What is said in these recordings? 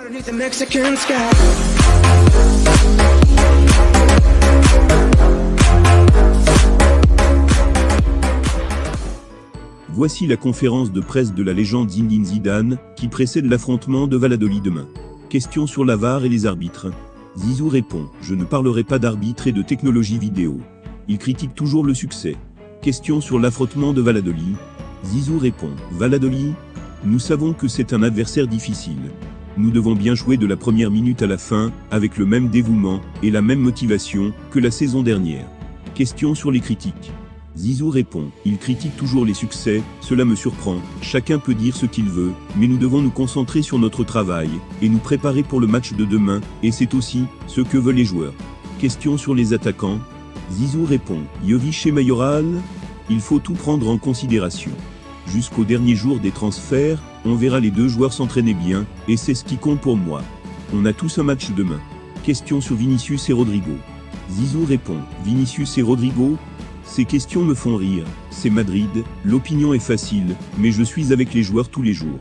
Underneath the Mexican sky. Voici la conférence de presse de la légende Zinedine Zidane, qui précède l'affrontement de Valladolid demain. Question sur la VAR et les arbitres. Zizou répond: je ne parlerai pas d'arbitre et de technologie vidéo. Il critique toujours le succès. Question sur l'affrontement de Valladolid. Zizou répond: Valladolid, nous savons que c'est un adversaire difficile. Nous devons bien jouer de la première minute à la fin, avec le même dévouement et la même motivation que la saison dernière. Question sur les critiques. Zizou répond: il critique toujours les succès, cela me surprend, chacun peut dire ce qu'il veut, mais nous devons nous concentrer sur notre travail, et nous préparer pour le match de demain, et c'est aussi ce que veulent les joueurs. Question sur les attaquants. Zizou répond: Jovic et Mayoral, il faut tout prendre en considération. Jusqu'au dernier jour des transferts, on verra les deux joueurs s'entraîner bien, et c'est ce qui compte pour moi. On a tous un match demain. Question sur Vinicius et Rodrigo. Zizou répond: Vinicius et Rodrigo, ces questions me font rire, c'est Madrid, l'opinion est facile, mais je suis avec les joueurs tous les jours.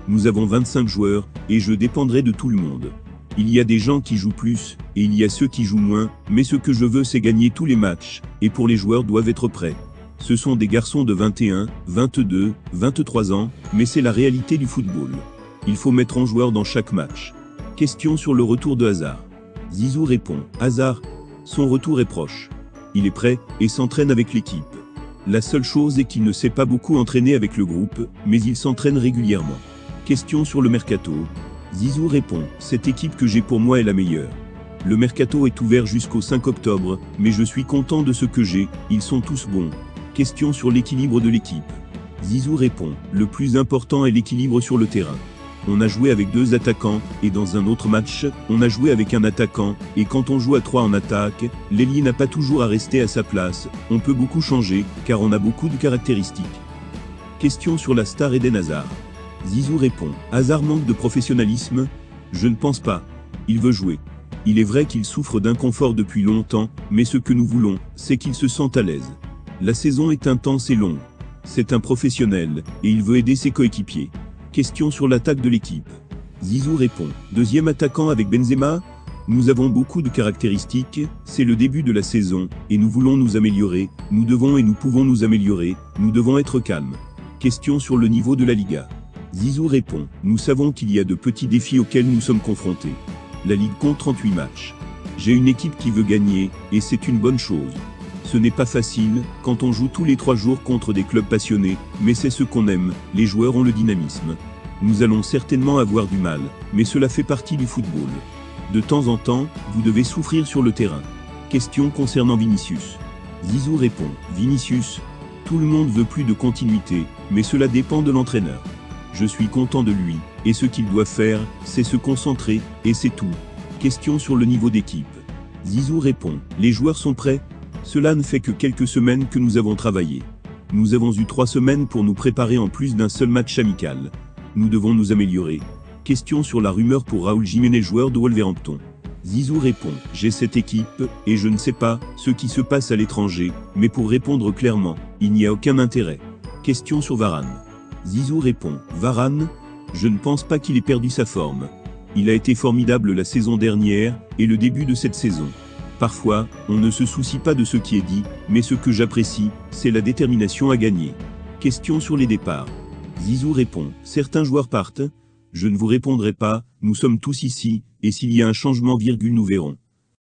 Nous avons 25 joueurs, et je dépendrai de tout le monde. Il y a des gens qui jouent plus, et il y a ceux qui jouent moins, mais ce que je veux c'est gagner tous les matchs, et pour les joueurs doivent être prêts. Ce sont des garçons de 21, 22, 23 ans, mais c'est la réalité du football. Il faut mettre en joueur dans chaque match. Question sur le retour de Hazard. Zizou répond: Hazard, son retour est proche. Il est prêt, et s'entraîne avec l'équipe. La seule chose est qu'il ne s'est pas beaucoup entraîné avec le groupe, mais il s'entraîne régulièrement. Question sur le mercato. Zizou répond: cette équipe que j'ai pour moi est la meilleure. Le mercato est ouvert jusqu'au 5 octobre, mais je suis content de ce que j'ai, ils sont tous bons. Question sur l'équilibre de l'équipe. Zizou répond: le plus important est l'équilibre sur le terrain. On a joué avec 2 attaquants, et dans un autre match, on a joué avec un attaquant, et quand on joue à 3 en attaque, l'ailier n'a pas toujours à rester à sa place, on peut beaucoup changer, car on a beaucoup de caractéristiques. Question sur la star Eden Hazard. Zizou répond: Hazard manque de professionnalisme? Je ne pense pas. Il veut jouer. Il est vrai qu'il souffre d'inconfort depuis longtemps, mais ce que nous voulons, c'est qu'il se sente à l'aise. La saison est intense et longue. C'est un professionnel, et il veut aider ses coéquipiers. Question sur l'attaque de l'équipe. Zizou répond: deuxième attaquant avec Benzema? Nous avons beaucoup de caractéristiques, c'est le début de la saison, et nous voulons nous améliorer, nous devons et nous pouvons nous améliorer, nous devons être calmes. Question sur le niveau de la Liga. Zizou répond: nous savons qu'il y a de petits défis auxquels nous sommes confrontés. La Ligue compte 38 matchs. J'ai une équipe qui veut gagner, et c'est une bonne chose. Ce n'est pas facile, quand on joue tous les 3 jours contre des clubs passionnés, mais c'est ce qu'on aime, les joueurs ont le dynamisme. Nous allons certainement avoir du mal, mais cela fait partie du football. De temps en temps, vous devez souffrir sur le terrain. Question concernant Vinicius. Zizou répond: Vinicius, tout le monde veut plus de continuité, mais cela dépend de l'entraîneur. Je suis content de lui, et ce qu'il doit faire, c'est se concentrer, et c'est tout. Question sur le niveau d'équipe. Zizou répond: les joueurs sont prêts? Cela ne fait que quelques semaines que nous avons travaillé. Nous avons eu 3 semaines pour nous préparer en plus d'un seul match amical. Nous devons nous améliorer. Question sur la rumeur pour Raúl Jiménez, joueur de Wolverhampton. Zizou répond: j'ai cette équipe, et je ne sais pas ce qui se passe à l'étranger, mais pour répondre clairement, il n'y a aucun intérêt. Question sur Varane. Zizou répond: Varane, je ne pense pas qu'il ait perdu sa forme. Il a été formidable la saison dernière, et le début de cette saison. Parfois, on ne se soucie pas de ce qui est dit, mais ce que j'apprécie, c'est la détermination à gagner. Question sur les départs. Zizou répond: certains joueurs partent? Je ne vous répondrai pas, nous sommes tous ici, et s'il y a un changement, nous verrons.